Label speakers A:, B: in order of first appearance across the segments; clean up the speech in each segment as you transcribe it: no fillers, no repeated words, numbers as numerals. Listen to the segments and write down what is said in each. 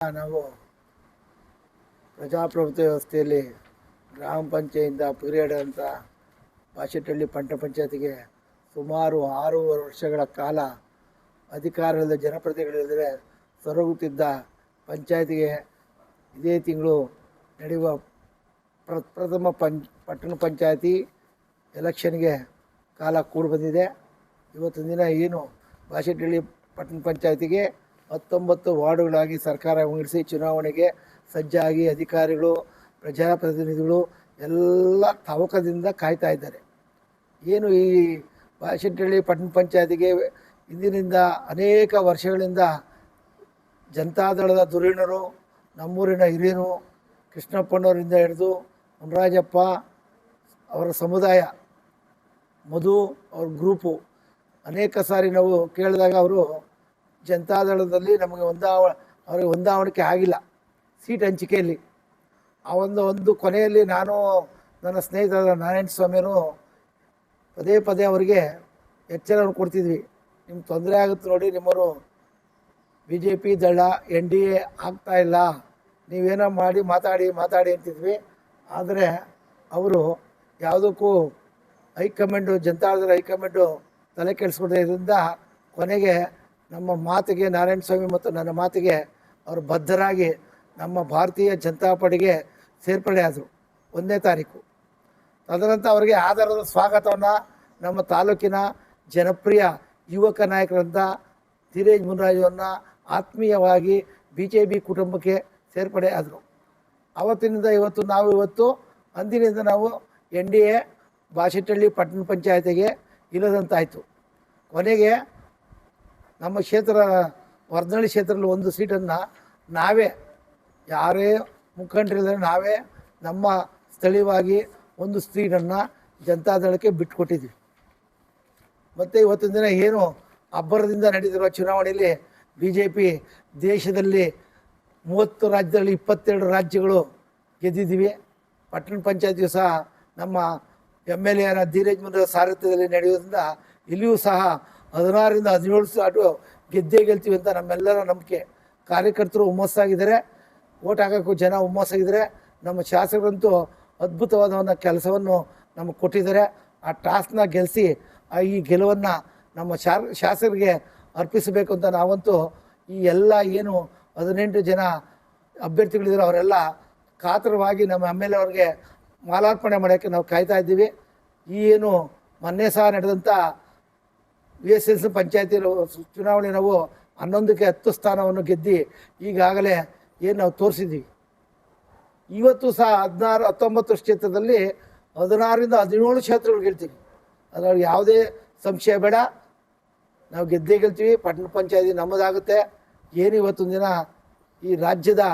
A: ನಾವು ಪ್ರಜಾಪ್ರಭುತ್ವ ವ್ಯವಸ್ಥೆಯಲ್ಲಿ ಗ್ರಾಮ ಪಂಚಾಯತಿಯಿಂದ ಪೀರಿಯಡ್ ಅಂತ ಬಾಶೆಟ್ಟಹಳ್ಳಿ ಪಟ್ಟಣ ಪಂಚಾಯತಿಗೆ ಸುಮಾರು 6 ವರ್ಷಗಳ ಕಾಲ ಅಧಿಕಾರವಿಲ್ಲದ ಜನಪ್ರತಿನಿಧಿಗಳಿಲ್ಲದೆ ಸೊರಗುತ್ತಿದ್ದ ಪಂಚಾಯತಿಗೆ ಇದೇ ತಿಂಗಳು ನಡೆಯುವ ಪ್ರಥಮ ಪಟ್ಟಣ ಪಂಚಾಯತಿ ಎಲೆಕ್ಷನ್ಗೆ ಕಾಲ ಕೂಡಿ ಬಂದಿದೆ. ಇವತ್ತಿನ ದಿನ ಏನು ಬಾಶೆಟ್ಟಹಳ್ಳಿ ಪಟ್ಟಣ ಪಂಚಾಯತಿಗೆ 19 ವಾರ್ಡುಗಳಾಗಿ ಸರ್ಕಾರ ಉಳಿಸಿ ಚುನಾವಣೆಗೆ ಸಜ್ಜಾಗಿ ಅಧಿಕಾರಿಗಳು ಪ್ರಜಾಪ್ರತಿನಿಧಿಗಳು ಎಲ್ಲ ತವಕದಿಂದ ಕಾಯ್ತಾ ಇದ್ದಾರೆ. ಏನು ಈ ಬಾಶೆಟ್ಟಹಳ್ಳಿ ಪಟ್ಟಣ ಪಂಚಾಯತಿಗೆ ಇಂದಿನಿಂದ ಅನೇಕ ವರ್ಷಗಳಿಂದ ಜನತಾದಳದ ಧುರೀಣರು, ನಮ್ಮೂರಿನ ಹಿರಿಯರು, ಕೃಷ್ಣಪ್ಪನವರಿಂದ ಹಿಡಿದು ಮುನರಾಜಪ್ಪ ಅವರ ಸಮುದಾಯ, ಮಧು ಅವ್ರ ಗ್ರೂಪು ಅನೇಕ ಸಾರಿ ನಾವು ಕೇಳಿದಾಗ ಅವರು ಜನತಾದಳದಲ್ಲಿ ನಮಗೆ ಅವರಿಗೆ ಹೊಂದಾವಣಿಕೆ ಆಗಿಲ್ಲ ಸೀಟ್ ಹಂಚಿಕೆಯಲ್ಲಿ. ಆ ಒಂದು ಕೊನೆಯಲ್ಲಿ ನಾನು ನನ್ನ ಸ್ನೇಹಿತರಾದ ನಾರಾಯಣ ಸ್ವಾಮಿಯರು ಪದೇ ಪದೇ ಅವರಿಗೆ ಎಚ್ಚರವನ್ನು ಕೊಡ್ತಿದ್ವಿ. ನಿಮ್ಗೆ ತೊಂದರೆ ಆಗುತ್ತೆ ನೋಡಿ, ನಿಮ್ಮವರು BJP ದಳ NDA ಆಗ್ತಾಯಿಲ್ಲ, ನೀವೇನೋ ಮಾಡಿ ಮಾತಾಡಿ ಅಂತಿದ್ವಿ. ಆದರೆ ಅವರು ಯಾವುದಕ್ಕೂ ಹೈಕಮಾಂಡು, ಜನತಾದಳದ ಹೈಕಮಾಂಡು ತಲೆ ಕೆಡಿಸ್ಕೊಡೋದ್ರಿಂದ ಕೊನೆಗೆ ನಮ್ಮ ಮಾತಿಗೆ, ನಾರಾಯಣ ಸ್ವಾಮಿ ಮತ್ತು ನನ್ನ ಮಾತಿಗೆ ಅವರು ಬದ್ಧರಾಗಿ ನಮ್ಮ ಭಾರತೀಯ ಜನತಾ ಪಾರ್ಟಿಗೆ ಸೇರ್ಪಡೆ ಆದರು 1ನೇ ತಾರೀಕು. ತದನಂತರ ಅವರಿಗೆ ಆಧಾರದ ಸ್ವಾಗತವನ್ನು ನಮ್ಮ ತಾಲೂಕಿನ ಜನಪ್ರಿಯ ಯುವಕ ನಾಯಕರಂತ ಧೀರೇಜ್ ಮುನ್ರಾಜುವನ್ನು ಆತ್ಮೀಯವಾಗಿ BJP ಕುಟುಂಬಕ್ಕೆ ಸೇರ್ಪಡೆ ಆದರು. ಆವತ್ತಿನಿಂದ ಇವತ್ತು ಅಂದಿನಿಂದ ನಾವು NDA ಬಾಶೆಟ್ಟಹಳ್ಳಿ ಪಟ್ಟಣ ಪಂಚಾಯತಿಗೆ ಇಲ್ಲದಂತಾಯಿತು. ಕೊನೆಗೆ ನಮ್ಮ ಕ್ಷೇತ್ರ ವರ್ಧನಹಳ್ಳಿ ಕ್ಷೇತ್ರದಲ್ಲಿ ಒಂದು ಸೀಟನ್ನು ನಾವೇ, ಯಾರೇ ಮುಖಂಡರಿಲ್ಲದೆ ನಾವೇ ನಮ್ಮ ಸ್ಥಳೀಯವಾಗಿ ಒಂದು ಸೀಟನ್ನು ಜನತಾದಳಕ್ಕೆ ಬಿಟ್ಟುಕೊಟ್ಟಿದ್ವಿ. ಮತ್ತು ಇವತ್ತಿನ ದಿನ ಏನು ಅಬ್ಬರದಿಂದ ನಡೆದಿರುವ ಚುನಾವಣೆಯಲ್ಲಿ BJP ದೇಶದಲ್ಲಿ 30 ರಾಜ್ಯದಲ್ಲಿ 22 ರಾಜ್ಯಗಳು ಗೆದ್ದಿದ್ದೀವಿ. ಪಟ್ಟಣ ಪಂಚಾಯತಿಯು ಸಹ ನಮ್ಮ MLA ಧೀರೇಜ್ ಮುನ್ರಾಜ್ ಸಾರಥ್ಯದಲ್ಲಿ ನಡೆಯೋದ್ರಿಂದ ಇಲ್ಲಿಯೂ ಸಹ 16ರಿಂದ 17 ಸಾಟು ಗೆದ್ದೇ ಗೆಲ್ತೀವಿ ಅಂತ ನಮ್ಮೆಲ್ಲರ ನಂಬಿಕೆ. ಕಾರ್ಯಕರ್ತರು ಹುಮ್ಮಸ್ಸಾಗಿದ್ದಾರೆ, ಓಟ್ ಹಾಕೋಕ್ಕೂ ಜನ ಹುಮ್ಮಸ್ಸಾಗಿದ್ದಾರೆ. ನಮ್ಮ ಶಾಸಕರಂತೂ ಅದ್ಭುತವಾದ ಕೆಲಸವನ್ನು ನಮಗೆ ಕೊಟ್ಟಿದ್ದಾರೆ. ಆ ಟಾಸ್ಕ್ನ ಗೆಲ್ಲಿಸಿ ಈ ಗೆಲುವನ್ನು ನಮ್ಮ ಶಾಸಕರಿಗೆ ಅರ್ಪಿಸಬೇಕು ಅಂತ ನಾವಂತೂ ಈ ಎಲ್ಲ ಏನು 18 ಜನ ಅಭ್ಯರ್ಥಿಗಳಿದ್ದಾರೆ ಅವರೆಲ್ಲ ಕಾತರವಾಗಿ ನಮ್ಮ MLA ಅವ್ರಿಗೆ ಮಾಲಾರ್ಪಣೆ ಮಾಡೋಕ್ಕೆ ನಾವು ಕಾಯ್ತಾ ಇದ್ದೀವಿ. ಈ ಏನು ಮೊನ್ನೆ ಸಹ ನಡೆದಂಥ VSS ಪಂಚಾಯತಿ ಚುನಾವಣೆ ನಾವು 11ಕ್ಕೆ 10 ಸ್ಥಾನವನ್ನು ಗೆದ್ದು ಈಗಾಗಲೇ ಏನು ನಾವು ತೋರಿಸಿದ್ವಿ. ಇವತ್ತು ಸಹ 19 ಕ್ಷೇತ್ರದಲ್ಲಿ 16ರಿಂದ 17 ಕ್ಷೇತ್ರಗಳು ಗೆಲ್ತೀವಿ. ಅದರಲ್ಲಿ ಯಾವುದೇ ಸಂಶಯ ಬೇಡ, ನಾವು ಗೆದ್ದೇ ಗೆಲ್ತೀವಿ. ಪಟ್ಟಣ ಪಂಚಾಯತಿ ನಮ್ಮದಾಗುತ್ತೆ. ಏನು ಇವತ್ತೊಂದು ದಿನ ಈ ರಾಜ್ಯದ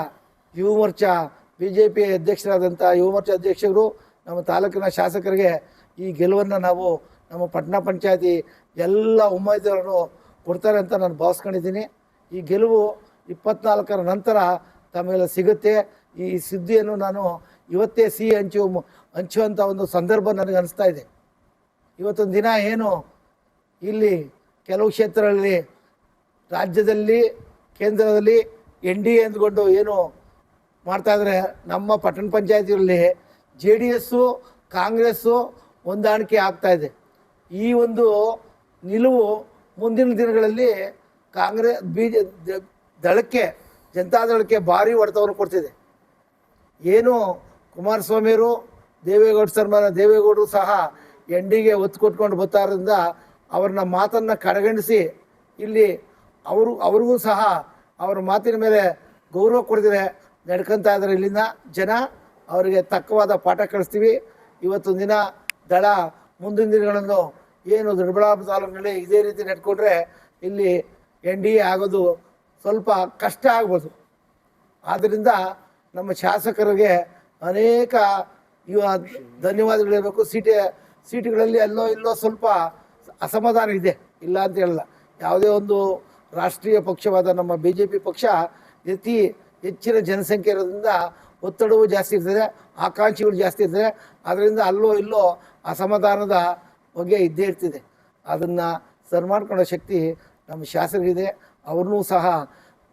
A: ಯುವ ಮೋರ್ಚಾ BJP ಅಧ್ಯಕ್ಷರಾದಂಥ ಯುವ ಮೋರ್ಚಾ ಅಧ್ಯಕ್ಷರು ನಮ್ಮ ತಾಲೂಕಿನ ಶಾಸಕರಿಗೆ ಈ ಗೆಲುವನ್ನು ನಾವು ನಮ್ಮ ಪಟ್ಟಣ ಪಂಚಾಯತಿ ಎಲ್ಲ ಉಮೇದುವಾರರು ಕೊಡ್ತಾರೆ ಅಂತ ನಾನು ಭಾವಿಸ್ಕೊಂಡಿದ್ದೀನಿ. ಈ ಗೆಲುವು 24ರ ನಂತರ ತಮಗೆಲ್ಲ ಸಿಗುತ್ತೆ. ಈ ಸುದ್ದಿಯನ್ನು ನಾನು ಇವತ್ತೇ ಹಂಚುವಂಥ ಒಂದು ಸಂದರ್ಭ ನನಗೆ ಅನಿಸ್ತಾ ಇದೆ. ಇವತ್ತೊಂದು ದಿನ ಏನು ಇಲ್ಲಿ ಕೆಲವು ಕ್ಷೇತ್ರಗಳಲ್ಲಿ ರಾಜ್ಯದಲ್ಲಿ ಕೇಂದ್ರದಲ್ಲಿ NDA ಅಂದ್ಕೊಂಡು ಏನು ಮಾಡ್ತಾಯಿದ್ರೆ, ನಮ್ಮ ಪಟ್ಟಣ ಪಂಚಾಯತಿಯಲ್ಲಿ JDS ಕಾಂಗ್ರೆಸ್ಸು ಹೊಂದಾಣಿಕೆ ಆಗ್ತಾಯಿದೆ. ಈ ಒಂದು ನಿಲುವು ಮುಂದಿನ ದಿನಗಳಲ್ಲಿ ದಳಕ್ಕೆ, ಜನತಾದಳಕ್ಕೆ ಭಾರಿ ಹೊಡೆತವನ್ನು ಕೊಡ್ತಿದೆ. ಏನು ಕುಮಾರಸ್ವಾಮಿಯವರು, ದೇವೇಗೌಡರು ಸಹ NDAಗೆ ಒತ್ತು ಕೊಟ್ಕೊಂಡು ಬರ್ತಾರಿಂದ ಅವ್ರನ್ನ ಮಾತನ್ನು ಕಡೆಗಣಿಸಿ ಇಲ್ಲಿ ಅವ್ರಿಗೂ ಸಹ ಅವ್ರ ಮಾತಿನ ಮೇಲೆ ಗೌರವ ಕೊಡ್ತಿದೆ ನಡ್ಕೊತಾ ಇದ್ದಾರೆ. ಇಲ್ಲಿಂದ ಜನ ಅವರಿಗೆ ತಕ್ಕವಾದ ಪಾಠ ಕಳಿಸ್ತೀವಿ. ಇವತ್ತೊಂದು ದಿನ ದಳ ಮುಂದಿನ ದಿನಗಳನ್ನು ಏನು ದೊಡ್ಡಬಳ್ಳಾಪುರ ತಾಲೂಕಿನಲ್ಲಿ ಇದೇ ರೀತಿ ನಡ್ಕೊಂಡ್ರೆ ಇಲ್ಲಿ NDA ಆಗೋದು ಸ್ವಲ್ಪ ಕಷ್ಟ ಆಗ್ಬೋದು. ಆದ್ದರಿಂದ ನಮ್ಮ ಶಾಸಕರಿಗೆ ಅನೇಕ ಧನ್ಯವಾದಗಳಿರಬೇಕು. ಸೀಟುಗಳಲ್ಲಿ ಇಲ್ಲೋ ಸ್ವಲ್ಪ ಅಸಮಾಧಾನ ಇದೆ, ಇಲ್ಲ ಅಂತ ಹೇಳಲ್ಲ. ಯಾವುದೇ ಒಂದು ರಾಷ್ಟ್ರೀಯ ಪಕ್ಷವಾದ ನಮ್ಮ BJP ಪಕ್ಷ ಹೆಚ್ಚಿನ ಜನಸಂಖ್ಯೆ ಇರೋದ್ರಿಂದ ಒತ್ತಡವೂ ಜಾಸ್ತಿ ಇರ್ತದೆ, ಆಕಾಂಕ್ಷಿಗಳು ಜಾಸ್ತಿ ಇರ್ತದೆ. ಅದರಿಂದ ಇಲ್ಲೋ ಅಸಮಾಧಾನದ ಬಗ್ಗೆ ಇದ್ದೇ ಇರ್ತಿದೆ. ಅದನ್ನು ಸರಿ ಮಾಡ್ಕೊಳ್ಳೋ ಶಕ್ತಿ ನಮ್ಮ ಶಾಸಕರಿಗಿದೆ. ಅವ್ರನ್ನೂ ಸಹ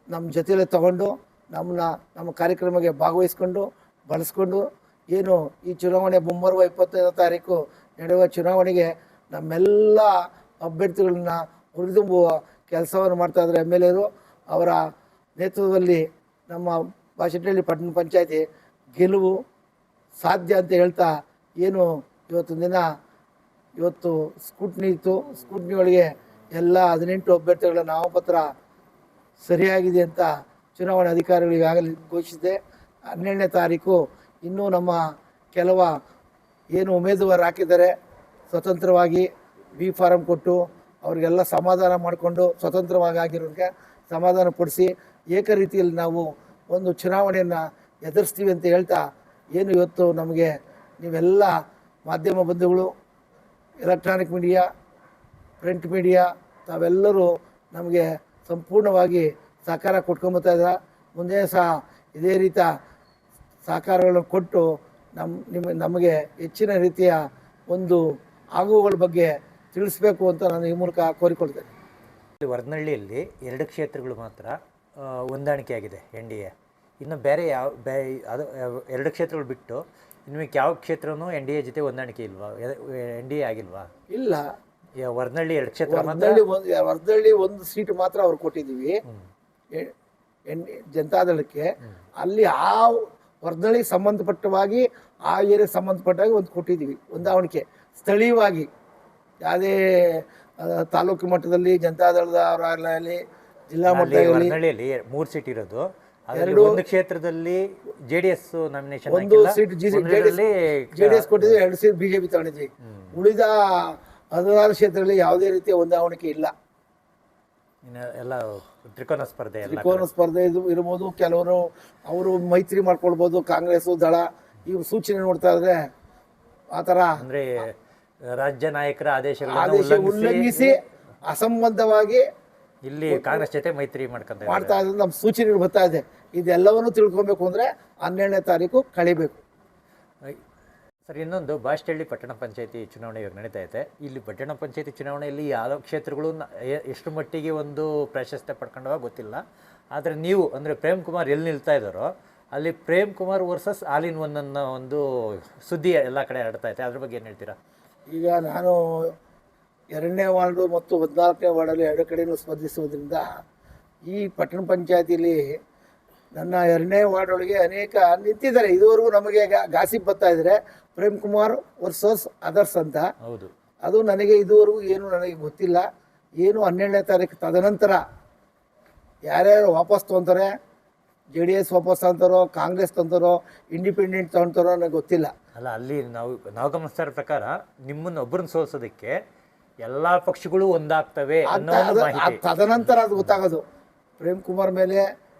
A: ನಮ್ಮ ಜೊತೆಯಲ್ಲೇ ತಗೊಂಡು ನಮ್ಮ ಕಾರ್ಯಕ್ರಮಕ್ಕೆ ಭಾಗವಹಿಸ್ಕೊಂಡು ಬಳಸ್ಕೊಂಡು ಏನು ಈ ಚುನಾವಣೆ ಮುಂಬರುವ 25ನೇ ತಾರೀಕು ನಡೆಯುವ ಚುನಾವಣೆಗೆ ನಮ್ಮೆಲ್ಲ ಅಭ್ಯರ್ಥಿಗಳನ್ನ ಹುರಿದುಂಬುವ ಕೆಲಸವನ್ನು ಮಾಡ್ತಾಯಿದ್ದಾರೆ MLAರು. ಅವರ ನೇತೃತ್ವದಲ್ಲಿ ನಮ್ಮ ಬಾಶೆಟ್ಟಿಹಳ್ಳಿ ಪಟ್ಟಣ ಪಂಚಾಯತಿ ಗೆಲುವು ಸಾಧ್ಯ ಅಂತ ಹೇಳ್ತಾ ಏನು ಇವತ್ತು ಸ್ಕೂಟ್ನಿ ಇತ್ತು. ಸ್ಕೂಟ್ನಿ ಒಳಗೆ ಎಲ್ಲ 18 ಅಭ್ಯರ್ಥಿಗಳ ನಾಮಪತ್ರ ಸರಿಯಾಗಿದೆ ಅಂತ ಚುನಾವಣಾ ಅಧಿಕಾರಿಗಳು ಈಗಾಗಲೇ ಘೋಷಿಸಿದೆ. 12ನೇ ತಾರೀಕು ಇನ್ನೂ ನಮ್ಮ ಏನು ಉಮೇದುವಾರು ಹಾಕಿದ್ದಾರೆ ಸ್ವತಂತ್ರವಾಗಿ ಬಿ ಫಾರಂ ಕೊಟ್ಟು ಅವರಿಗೆಲ್ಲ ಸಮಾಧಾನ ಮಾಡಿಕೊಂಡು ಸ್ವತಂತ್ರವಾಗಿ ಆಗಿರೋರಿಗೆ ಸಮಾಧಾನ ಪಡಿಸಿ ಏಕರೀತಿಯಲ್ಲಿ ನಾವು ಒಂದು ಚುನಾವಣೆಯನ್ನು ಎದುರಿಸ್ತೀವಿ ಅಂತ ಹೇಳ್ತಾ ಏನು ಇವತ್ತು ನಮಗೆ ನೀವೆಲ್ಲ ಮಾಧ್ಯಮ ಬಂಧುಗಳು, ಎಲೆಕ್ಟ್ರಾನಿಕ್ ಮೀಡಿಯಾ, ಪ್ರಿಂಟ್ ಮೀಡಿಯಾ ತಾವೆಲ್ಲರೂ ನಮಗೆ ಸಂಪೂರ್ಣವಾಗಿ ಸಹಕಾರ ಕೊಟ್ಕೊಂಬತ್ತಾ ಇದ್ದಾರೆ. ಮುಂದೆ ಸಹ ಇದೇ ರೀತಿಯ ಸಹಕಾರಗಳನ್ನು ಕೊಟ್ಟು ನಮಗೆ ಹೆಚ್ಚಿನ ರೀತಿಯ ಒಂದು ಆಗುವುಗಳ ಬಗ್ಗೆ ತಿಳಿಸ್ಬೇಕು ಅಂತ ನಾನು ಈ ಮೂಲಕ ಕೋರಿಕೊಳ್ತೇನೆ.
B: ವರದನಹಳ್ಳಿಯಲ್ಲಿ 2 ಕ್ಷೇತ್ರಗಳು ಮಾತ್ರ ಹೊಂದಾಣಿಕೆ ಆಗಿದೆ NDA. ಇನ್ನು ಬೇರೆ ಅದು 2 ಕ್ಷೇತ್ರಗಳು ಬಿಟ್ಟು ಇನ್ನು ಯಾವ ಕ್ಷೇತ್ರನೂ NDA ಜೊತೆ ಹೊಂದಾಣಿಕೆ ಇಲ್ವಾ? NDA ಆಗಿಲ್ವಾ?
A: ಇಲ್ಲ,
B: ವರದನಹಳ್ಳಿ 2 ಕ್ಷೇತ್ರ
A: ವರದನಹಳ್ಳಿ ಒಂದು ಸೀಟ್ ಮಾತ್ರ ಅವ್ರು ಕೊಟ್ಟಿದ್ದೀವಿ ಜನತಾದಳಕ್ಕೆ. ಅಲ್ಲಿ ಆ ವರದನಹಳ್ಳಿಗೆ ಸಂಬಂಧಪಟ್ಟವಾಗಿ ಆ ಏರಿಯಾಗೆ ಸಂಬಂಧಪಟ್ಟಾಗಿ ಒಂದು ಕೊಟ್ಟಿದ್ದೀವಿ ಹೊಂದಾಣಿಕೆ ಸ್ಥಳೀಯವಾಗಿ. ಯಾವುದೇ ತಾಲೂಕು ಮಟ್ಟದಲ್ಲಿ ಜನತಾದಳದವರಾಗಲಿ ಜಿಲ್ಲಾ ಮಟ್ಟದಲ್ಲಿ
B: 3 ಸೀಟ್ ಇರೋದು. ಒಂದು ಕ್ಷೇತ್ರದಲ್ಲಿ JDS ನಾಮಿನೇಷನ್,
A: ಒಂದು ಸೀಟ್ JDS ಕೊಟ್ಟಿದ್ವಿ, 2 ಸೀಟ್ BJP ತಗೊಂಡಿದ್ವಿ. ಉಳಿದ 16 ಕ್ಷೇತ್ರಗಳಲ್ಲಿ ಯಾವುದೇ ರೀತಿಯ ಹೊಂದಾಣಿಕೆ ಇಲ್ಲ.
B: ಎಲ್ಲ ತ್ರಿಕೋನ ಸ್ಪರ್ಧೆ
A: ಇರ್ಬೋದು. ಕೆಲವರು ಅವರು ಮೈತ್ರಿ ಮಾಡ್ಕೊಳ್ಬೋದು, ಕಾಂಗ್ರೆಸ್ ದಳ ಇವು ಸೂಚನೆ ನೋಡ್ತಾ ಇದ್ರೆ ಆ ಥರ
B: ಅಂದರೆ ರಾಜ್ಯ ನಾಯಕರ ಆದೇಶ
A: ಉಲ್ಲಂಘಿಸಿ ಅಸಂಬದ್ಧವಾಗಿ
B: ಇಲ್ಲಿ ಕಾಂಗ್ರೆಸ್ ಜೊತೆ ಮೈತ್ರಿ
A: ಮಾಡ್ತಾ ಇದ್ರೆ ನಮ್ಮ ಸೂಚನೆಗಳು ಬರ್ತಾ ಇದೆ. ಇದೆಲ್ಲವನ್ನು ತಿಳ್ಕೊಬೇಕು ಅಂದರೆ 12ನೇ ತಾರೀಕು ಕಳಿಬೇಕು.
B: ಸರ್, ಇನ್ನೊಂದು ಬಾಶೆಟ್ಟಿಹಳ್ಳಿ ಪಟ್ಟಣ ಪಂಚಾಯತಿ ಚುನಾವಣೆ ಇವಾಗ ನಡೀತಾ ಇದೆ. ಇಲ್ಲಿ ಪಟ್ಟಣ ಪಂಚಾಯತಿ ಚುನಾವಣೆಯಲ್ಲಿ ಯಾವ ಕ್ಷೇತ್ರಗಳು ಎಷ್ಟು ಮಟ್ಟಿಗೆ ಒಂದು ಪ್ರಾಶಸ್ತ್ಯ ಪಡ್ಕೊಂಡವ ಗೊತ್ತಿಲ್ಲ. ಆದರೆ ನೀವು ಅಂದರೆ ಪ್ರೇಮ್ ಕುಮಾರ್ ಎಲ್ಲಿ ನಿಲ್ತಾ ಇದ್ದಾರೋ ಅಲ್ಲಿ Prem Kumar versus all in one ಅನ್ನೋ ಒಂದು ಸುದ್ದಿ ಎಲ್ಲ ಕಡೆ ಹರಡ್ತಾ ಇದೆ. ಅದ್ರ ಬಗ್ಗೆ ಏನು ಹೇಳ್ತೀರಾ?
A: ಈಗ ನಾನು 2ನೇ ವಾರ್ಡು ಮತ್ತು 14ನೇ ವಾರ್ಡಲ್ಲಿ 2 ಕಡೆಯೂ ಸ್ಪರ್ಧಿಸುವುದರಿಂದ ಈ ಪಟ್ಟಣ ಪಂಚಾಯತಿಲಿ ನನ್ನ 2ನೇ ವಾರ್ಡ್ ಒಳಗೆ ಅನೇಕ ನಿಂತಿದ್ದಾರೆ. ಇದುವರೆಗೂ ನಮಗೆ ಗಾಸಿಪ್ ಬರ್ತಾ ಇದ್ದಾರೆ ಪ್ರೇಮ್ ಕುಮಾರ್ ವರ್ಸಸ್ ಅದರ್ಸ್ ಅಂತ.
B: ಹೌದು,
A: ಅದು ನನಗೆ ಇದುವರೆಗೂ ಏನು ನನಗೆ ಗೊತ್ತಿಲ್ಲ. ಏನು 12ನೇ ತಾರೀಕು ತದನಂತರ ಯಾರ್ಯಾರು ವಾಪಸ್ ತೊಗೊತಾರೆ, JDS ವಾಪಸ್ ತಗೊಂತಾರೋ, ಕಾಂಗ್ರೆಸ್ ತೊಗೊಂತಾರೋ, ಇಂಡಿಪೆಂಡೆಂಟ್ ತೊಗೊತಾರೋ ನನಗೆ ಗೊತ್ತಿಲ್ಲ.
B: ಅಲ್ಲ, ಅಲ್ಲಿ ನಾವು ಗಮನಿಸ್ತಾ ಇರೋ ಪ್ರಕಾರ ನಿಮ್ಮನ್ನು ಒಬ್ಬರನ್ನ ಸೋಲಿಸೋದಕ್ಕೆ ಎಲ್ಲ ಪಕ್ಷಗಳು ಒಂದಾಗ್ತವೆ
A: ತದನಂತರ ಅದು ಗೊತ್ತಾಗೋದು. ಪ್ರೇಮ್ ಕುಮಾರ್ ಮೇಲೆ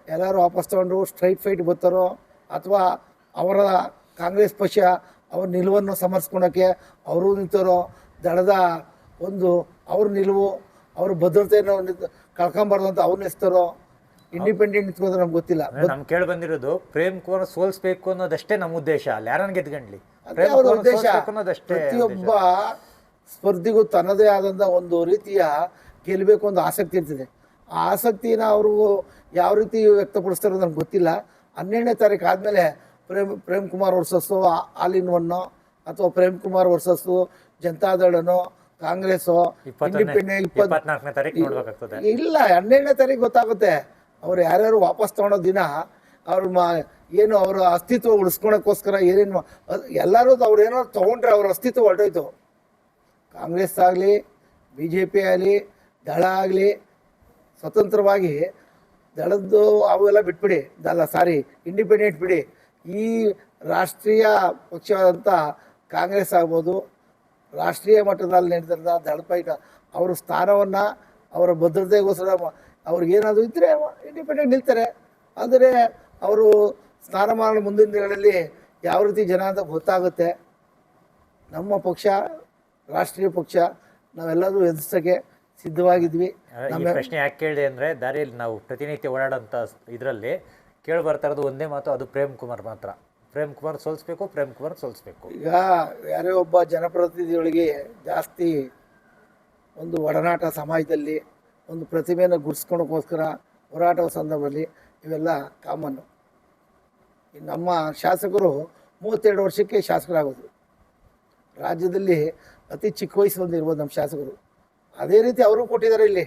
A: ಎಲ್ಲರೂ ವಾಪಸ್ ತಗೊಂಡು ಸ್ಟ್ರೈಟ್ ಫೈಟ್ ಬರ್ತಾರೋ ಅಥವಾ ಅವರ ಕಾಂಗ್ರೆಸ್ ಪಕ್ಷ ಅವ್ರ ನಿಲುವನ್ನು ಸಮರ್ಸ್ಕೊಳಕ್ಕೆ ಅವರು ನಿಂತಾರೋ, ದಳದ ಒಂದು ಅವ್ರ ನಿಲುವು ಅವ್ರ ಭದ್ರತೆಯನ್ನು ಕಳ್ಕೊಂಬಾರ್ದು ಅಂತ ಅವ್ರು ನಿಲ್ಸ್ತಾರೋ, ಇಂಡಿಪೆಂಡೆಂಟ್ ನಿಂತ್ಕೊಂಡ್ರೆ ನಮ್ಗೆ ಗೊತ್ತಿಲ್ಲ.
B: ನಮ್ಗೆ ಕೇಳಿ ಬಂದಿರೋದು ಪ್ರೇಮ್ ಕುಮಾರ್ ಸೋಲಿಸ್ಬೇಕು ಅನ್ನೋದಷ್ಟೇ ನಮ್ಮ ಉದ್ದೇಶ, ಅಲ್ಲಿ ಯಾರನ್ನ ಗೆದ್ಕೊಂಡ್ಲಿ
A: ಅವರ ಉದ್ದೇಶ. ಪ್ರತಿಯೊಬ್ಬ ಸ್ಪರ್ಧಿಗೂ ತನ್ನದೇ ಆದಂಥ ಒಂದು ರೀತಿಯ ಗೆಲ್ಲಬೇಕು ಒಂದು ಆಸಕ್ತಿ ಇರ್ತದೆ. ಆ ಆಸಕ್ತಿನ ಅವರು ಯಾವ ರೀತಿ ವ್ಯಕ್ತಪಡಿಸ್ತಾರೋ ನನಗೆ ಗೊತ್ತಿಲ್ಲ. 12ನೇ ತಾರೀಕು ಆದಮೇಲೆ Prem Kumar versus all in ಒನ್ನೋ ಅಥವಾ ಪ್ರೇಮ್ ಕುಮಾರ್ ವರ್ಸಸ್ಸು ಜನತಾದಳನೋ ಕಾಂಗ್ರೆಸ್ಸು ಇಂಡಿಪೆಂಡೆಂಟ್ ಇಲ್ಲ, 12ನೇ ತಾರೀಕು ಗೊತ್ತಾಗುತ್ತೆ. ಅವ್ರು ಯಾರ್ಯಾರು ವಾಪಸ್ ತೊಗೊಳೋ ದಿನ ಅವ್ರ ಏನು ಅವರ ಅಸ್ತಿತ್ವ ಉಳಿಸ್ಕೊಳಕ್ಕೋಸ್ಕರ ಏನೇನು ಎಲ್ಲರೂ ಅವ್ರು ಏನೋ ತೊಗೊಂಡ್ರೆ ಅವ್ರ ಅಸ್ತಿತ್ವ ಹೊರಟೋಯ್ತು. ಕಾಂಗ್ರೆಸ್ ಆಗಲಿ, BJP ಆಗಲಿ, ದಳ ಆಗಲಿ ಸ್ವತಂತ್ರವಾಗಿ ದಳದ್ದು ಅವೆಲ್ಲ ಬಿಟ್ಬಿಡಿ, ಇಂಡಿಪೆಂಡೆಂಟ್ ಬಿಡಿ. ಈ ರಾಷ್ಟ್ರೀಯ ಪಕ್ಷವಾದಂಥ ಕಾಂಗ್ರೆಸ್ ಆಗ್ಬೋದು, ರಾಷ್ಟ್ರೀಯ ಮಟ್ಟದಲ್ಲಿ ನಡೆದಿರೋ ದಳಪೈಟ ಅವರ ಸ್ಥಾನವನ್ನು ಅವರ ಭದ್ರತೆಗೋಸ್ಕರ ಅವ್ರಿಗೇನಾದರೂ ಇದ್ದರೆ ಇಂಡಿಪೆಂಡೆಂಟ್ ನಿಲ್ತಾರೆ. ಆದರೆ ಅವರು ಸ್ಥಾನಮಾನ ಮುಂದಿನ ದಿನಗಳಲ್ಲಿ ಯಾವ ರೀತಿ ಜನ ಅಂತ ಗೊತ್ತಾಗುತ್ತೆ. ನಮ್ಮ ಪಕ್ಷ ರಾಷ್ಟ್ರೀಯ ಪಕ್ಷ, ನಾವೆಲ್ಲರೂ ಎದುರಿಸೋಕ್ಕೆ ಸಿದ್ಧವಾಗಿದ್ವಿ.
B: ಪ್ರಶ್ನೆ ಯಾಕೆ ಕೇಳಿದೆ ಅಂದರೆ, ದಾರಿಯಲ್ಲಿ ನಾವು ಪ್ರತಿನಿತ್ಯ ಓಡಾಡೋಂಥ ಇದರಲ್ಲಿ ಕೇಳಿ ಬರ್ತಾ ಇರೋದು ಒಂದೇ ಮಾತು, ಅದು ಪ್ರೇಮ್ ಕುಮಾರ್ ಮಾತ್ರ. ಪ್ರೇಮ್ ಕುಮಾರ್ ಸೋಲಿಸ್ಬೇಕು.
A: ಈಗ ಯಾರೇ ಒಬ್ಬ ಜನಪ್ರತಿನಿಧಿಗಳಿಗೆ ಜಾಸ್ತಿ ಒಂದು ಒಡನಾಟ ಸಮಾಜದಲ್ಲಿ ಒಂದು ಪ್ರತಿಮೆಯನ್ನು ಗುರ್ಸ್ಕೊಳಕ್ಕೋಸ್ಕರ ಹೋರಾಟದ ಸಂದರ್ಭದಲ್ಲಿ ಇವೆಲ್ಲ ಕಾಮನ್ನು. ನಮ್ಮ ಶಾಸಕರು 32 ವರ್ಷಕ್ಕೆ ಶಾಸಕರಾಗೋದು. ರಾಜ್ಯದಲ್ಲಿ ಅತಿ ಚಿಕ್ಕ ವಯಸ್ಸು ಹೊಂದಿರ್ಬೋದು ನಮ್ಮ ಶಾಸಕರು. ಅದೇ ರೀತಿ ಅವರು ಕೊಟ್ಟಿದ್ದಾರೆ ಇಲ್ಲಿ.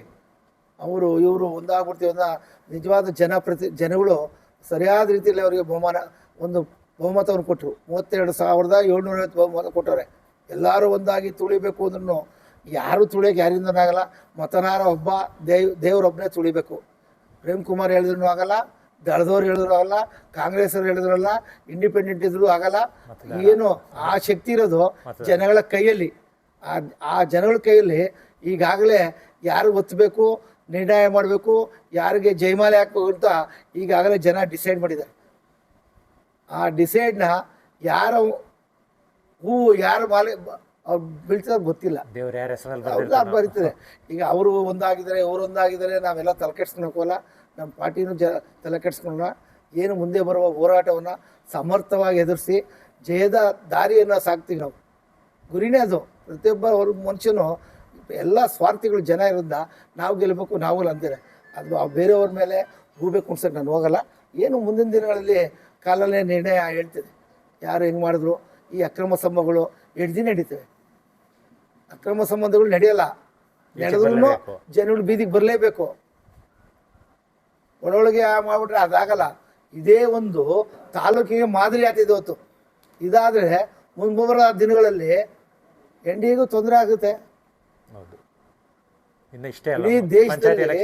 A: ಅವರು ಇವರು ಒಂದಾಗ್ಬಿಡ್ತೀವಿ ಅನ್ನೋ ನಿಜವಾದ ಜನಗಳು ಸರಿಯಾದ ರೀತಿಯಲ್ಲಿ ಅವರಿಗೆ ಬಹುಮತವನ್ನು ಕೊಟ್ಟರು. 32,750 ಬಹುಮತ ಕೊಟ್ಟರೆ ಎಲ್ಲರೂ ಒಂದಾಗಿ ತುಳಿಬೇಕು ಅಂದ್ರೂ ಯಾರು ತುಳಿಯೋಕೆ ಯಾರಿಂದನಾಗಲ್ಲ. ಮತನಾರ ಒಬ್ಬ ದೇವರೊಬ್ಬನೇ ತುಳಿಬೇಕು. ಪ್ರೇಮ್ ಕುಮಾರ್ ಹೇಳಿದ್ರು ಆಗಲ್ಲ, ದಳದವ್ರು ಹೇಳಿದ್ರು ಆಗಲ್ಲ, ಕಾಂಗ್ರೆಸ್ ಅವ್ರು ಹೇಳಿದ್ರಲ್ಲ, ಇಂಡಿಪೆಂಡೆಂಟ್ ಇದ್ರು ಆಗಲ್ಲ. ಏನು ಆ ಶಕ್ತಿ ಇರೋದು ಜನಗಳ ಕೈಯಲ್ಲಿ. ಆ ಜನಗಳ ಕೈಯಲ್ಲಿ ಈಗಾಗಲೇ ಯಾರು ಒತ್ತಬೇಕು, ನಿರ್ಣಯ ಮಾಡಬೇಕು, ಯಾರಿಗೆ ಜಯಮಾಲೆ ಹಾಕಬೇಕು ಅಂತ ಈಗಾಗಲೇ ಜನ ಡಿಸೈಡ್ ಮಾಡಿದ್ದಾರೆ. ಆ ಡಿಸೈಡ್ನ ಯಾರ ಹೂವು ಯಾರ ಮಾಲೆ ಅವ್ರು ಬೀಳ್ತಾರೆ ಗೊತ್ತಿಲ್ಲ,
B: ದೇವ್ರು ಯಾರ ಹೆಸರಲ್ಲಿ
A: ಅವ್ರು ಬರೀತಾರೆ. ಈಗ ಅವರು ಒಂದಾಗಿದ್ದಾರೆ, ಇವರು ಒಂದಾಗಿದ್ದಾರೆ, ನಾವೆಲ್ಲ ತಲೆ ಕೆಡ್ಸ್ಕೊಳಕೋಲ್ಲ. ನಮ್ಮ ಪಾರ್ಟಿನೂ ತಲೆ ಕೆಡ್ಸ್ಕೊಳ್ಳೋಣ. ಏನು ಮುಂದೆ ಬರುವ ಹೋರಾಟವನ್ನು ಸಮರ್ಥವಾಗಿ ಎದುರಿಸಿ ಜಯದ ದಾರಿಯನ್ನು ಸಾಕ್ತೀವಿ ನಾವು. ಗುರಿನೇ ಅದು. ಪ್ರತಿಯೊಬ್ಬ ಮನುಷ್ಯನು ಎಲ್ಲ ಸ್ವಾರ್ಥಿಗಳು ಜನ ಇರೋದ್ರಿಂದ ನಾವು ಗೆಲ್ಲಬೇಕು, ನಾವು ಅಂತಾರೆ. ಅದು ಬೇರೆಯವ್ರ ಮೇಲೆ ಹೂಬೆ ಕುಣ್ಸಕ್ಕೆ ನಾನು ಹೋಗಲ್ಲ. ಏನು ಮುಂದಿನ ದಿನಗಳಲ್ಲಿ ಕಾಲಲ್ಲೇ ನಿರ್ಣಯ ಹೇಳ್ತಿದೆ. ಯಾರು ಹೆಂಗೆ ಮಾಡಿದ್ರು. ಈ ಅಕ್ರಮ ಸಂಬಂಧಗಳು ದಿನ ನಡೀತವೆ. ಅಕ್ರಮ ಸಂಬಂಧಗಳು ನಡೆಯಲ್ಲ. ನಡೆದ್ರೂ ಜನಗಳು ಬೀದಿಗೆ ಬರಲೇಬೇಕು. ಒಳೊಳಗೆ ಮಾಡಿಬಿಟ್ರೆ ಅದಾಗಲ್ಲ. ಇದೇ ಒಂದು ತಾಲೂಕಿಗೆ ಮಾದರಿ ಆಗ್ತಿದೆ ಹೊತ್ತು. ಇದಾದರೆ ಮುಂಬರುವ ದಿನಗಳಲ್ಲಿ NDAಗೂ ತೊಂದರೆ ಆಗುತ್ತೆ. ಇಡೀ ದೇಶದಲ್ಲಿ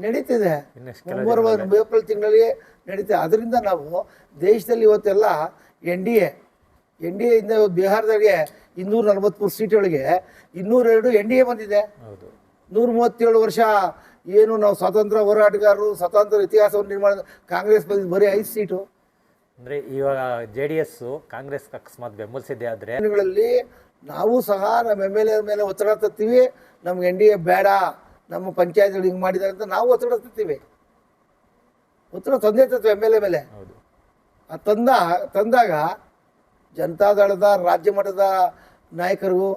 A: ನಡೀತಿದೆ. ಮುಂಬರುವ ಏಪ್ರಿಲ್ ತಿಂಗಳಲ್ಲಿ ನಡೀತಿದೆ. ಅದರಿಂದ ನಾವು ದೇಶದಲ್ಲಿ ಇವತ್ತೆಲ್ಲ NDA ಇಂದ ಬಿಹಾರದಾಗೆ 243 ಸೀಟೊಳಗೆ 202 NDA ಬಂದಿದೆ. 137 ವರ್ಷ ಏನು ನಾವು ಸ್ವಾತಂತ್ರ್ಯ ಹೋರಾಟಗಾರರು ಸ್ವಾತಂತ್ರ್ಯ ಇತಿಹಾಸವನ್ನು ನಿರ್ಮಾಣ ಕಾಂಗ್ರೆಸ್ ಬಂದಿದ್ದು ಬರೀ 5 ಸೀಟು.
B: ಅಂದರೆ ಇವಾಗ JDS ಕಾಂಗ್ರೆಸ್ ಅಕಸ್ಮಾತ್ ಬೆಂಬಲಿಸಿದೆ ಆದರೆ
A: ದಿನಗಳಲ್ಲಿ ನಾವು ಸಹ ನಮ್ಮ MLA ಮೇಲೆ ಒತ್ತಡ ತರ್ತೀವಿ. ನಮ್ಗೆ NDA ಬೇಡ, ನಮ್ಮ ಪಂಚಾಯತ್ಗಳು ಹಿಂಗೆ ಮಾಡಿದ್ದಾರೆ ಅಂತ ನಾವು ಒತ್ತಡ ತರ್ತೀವಿ. ಒತ್ತಡ ತಂದೆ ತರ್ತೀವಿ MLA ಮೇಲೆ. ತಂದಾಗ ಜನತಾದಳದ ರಾಜ್ಯ ಮಟ್ಟದ ನಾಯಕರಿಗೂ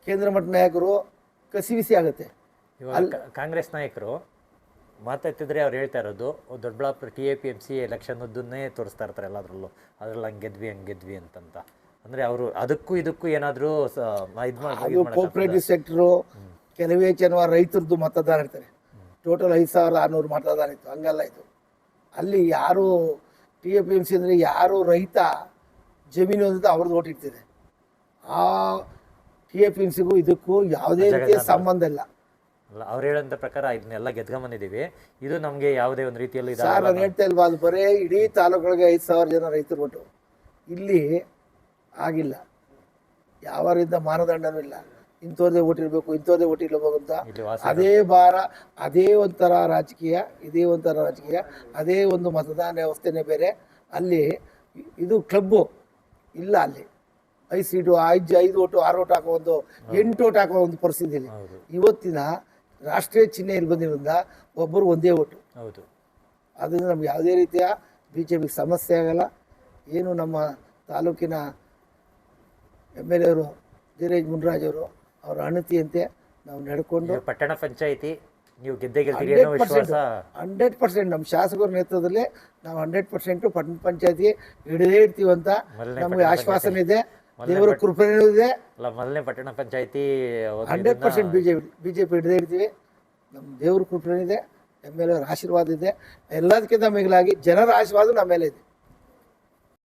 A: ಕೇಂದ್ರ ಮಟ್ಟದ ನಾಯಕರು ಕಸಿವಿಸಿ ಆಗುತ್ತೆ.
B: ಇವಾಗ ಕಾಂಗ್ರೆಸ್ ನಾಯಕರು ಮಾತಾಡ್ತಿದ್ರೆ ಅವ್ರು ಹೇಳ್ತಾ ಇರೋದು ದೊಡ್ಡಬಳ್ಳಾಪುರ TAPMC ಎಲೆಕ್ಷನ್ದನ್ನೇ ತೋರಿಸ್ತಾ ಇರ್ತಾರೆ ಎಲ್ಲದರಲ್ಲೂ. ಅದ್ರಲ್ಲಿ ಹಂಗೆ ಗೆದ್ವಿ ಅಂತಂತ. ಅಂದರೆ ಅವರು ಅದಕ್ಕೂ ಇದಕ್ಕೂ ಏನಾದರೂ
A: ಅದು ಕೋಆಪರೇಟಿವ್ ಸೆಕ್ಟರು ಕೆಲವೇ ಜನ ರೈತರದ್ದು ಮತದಾರ ಇರ್ತಾರೆ. ಟೋಟಲ್ 5,600 ಮತದಾರ ಇತ್ತು. ಹಂಗಲ್ಲ ಇದು. ಅಲ್ಲಿ ಯಾರು TAPMC ಅಂದರೆ ಯಾರು ರೈತ ಜಮೀನು ಅಂತ ಅವ್ರದ್ದು ಓಟ್ ಇರ್ತಿದೆ. ಆ TAPMCಗೂ ಇದಕ್ಕೂ ಯಾವುದೇ ರೀತಿಯ ಸಂಬಂಧ ಇಲ್ಲ.
B: ಅವ್ರು ಹೇಳೋಂಥ ಪ್ರಕಾರ ಇದನ್ನೆಲ್ಲ ಗೆದ್ಕೊಂಬಂದಿದ್ದೀವಿ, ಇದು ನಮಗೆ ಯಾವುದೇ ಒಂದು ರೀತಿಯಲ್ಲಿ
A: ಸರ್ ನಾನು ಹೇಳ್ತಾ ಇಲ್ವಾ, ಅದು ಬರೀ ಇಡೀ ತಾಲೂಕುಗಳಿಗೆ 5,000 ಜನ ರೈತರು ಒಟ್ಟು. ಇಲ್ಲಿ ಆಗಿಲ್ಲ. ಯಾವರಿಂದ ಮಾನದಂಡನೂ ಇಲ್ಲ. ಇಂಥವ್ರದೇ ಓಟ್ ಇರಬೇಕು, ಇಂಥವ್ರದೇ ಓಟ್ ಇರಬೇಕು ಅಂತ ಅದೇ ಭಾರ, ಅದೇ ಒಂಥರ ರಾಜಕೀಯ, ಇದೇ ಒಂಥರ ರಾಜಕೀಯ, ಅದೇ ಒಂದು ಮತದಾನ ವ್ಯವಸ್ಥೆನೇ ಬೇರೆ. ಅಲ್ಲಿ ಇದು ಕ್ಲಬ್ಬು ಇಲ್ಲ. ಅಲ್ಲಿ 5 ಸೀಟು 5 ಓಟು 6 ಓಟ್ ಹಾಕೋ ಒಂದು 8 ಓಟ್ ಹಾಕೋ ಒಂದು ಪರಿಸ್ಥಿತಿ ಇಲ್ಲಿ. ಇವತ್ತಿನ ರಾಷ್ಟ್ರೀಯ ಚಿಹ್ನೆಯಲ್ಲಿ ಬಂದಿರೋದ್ರಿಂದ ಒಬ್ಬರು ಒಂದೇ ಓಟು.
B: ಹೌದು.
A: ಅದರಿಂದ ನಮ್ಗೆ ಯಾವುದೇ ರೀತಿಯ BJPಗೆ ಸಮಸ್ಯೆ ಆಗಲ್ಲ. ಏನು ನಮ್ಮ ತಾಲೂಕಿನ MLA ಅವರು ಧೀರಜ್ ಮುನ್ರಾಜ್ ಅವರು ಅವರ ಅಣತಿಯಂತೆ ನಾವು ನಡ್ಕೊಂಡು
B: ಪಟ್ಟಣ ಪಂಚಾಯಿತಿ ನೀವು ಗೆದ್ದೆ
A: 100% ನಮ್ಮ ಶಾಸಕರ ನೇತೃತ್ವದಲ್ಲಿ ನಾವು 100% ಪಟ್ಟಣ ಪಂಚಾಯತಿ ಹಿಡಿದೇ ಇರ್ತೀವಿ ಅಂತ ನಮಗೆ ಆಶ್ವಾಸನೆ ಇದೆ. ದೇವರ ಕೃಪೆನೂ ಇದೆ.
B: ಮೊದಲನೇ ಪಟ್ಟಣ ಪಂಚಾಯಿತಿ
A: 100% BJP ಹಿಡಿದೇ ಇರ್ತೀವಿ. ನಮ್ಮ ದೇವ್ರ ಕೃಪೆ ಇದೆ, MLA ಅವರ ಆಶೀರ್ವಾದ ಇದೆ. ಎಲ್ಲದಕ್ಕಿಂತ ಮಿಗಿಲಾಗಿ ಜನರ ಆಶೀರ್ವಾದ ನಮ್ಮ ಮೇಲೆ ಇದೆ.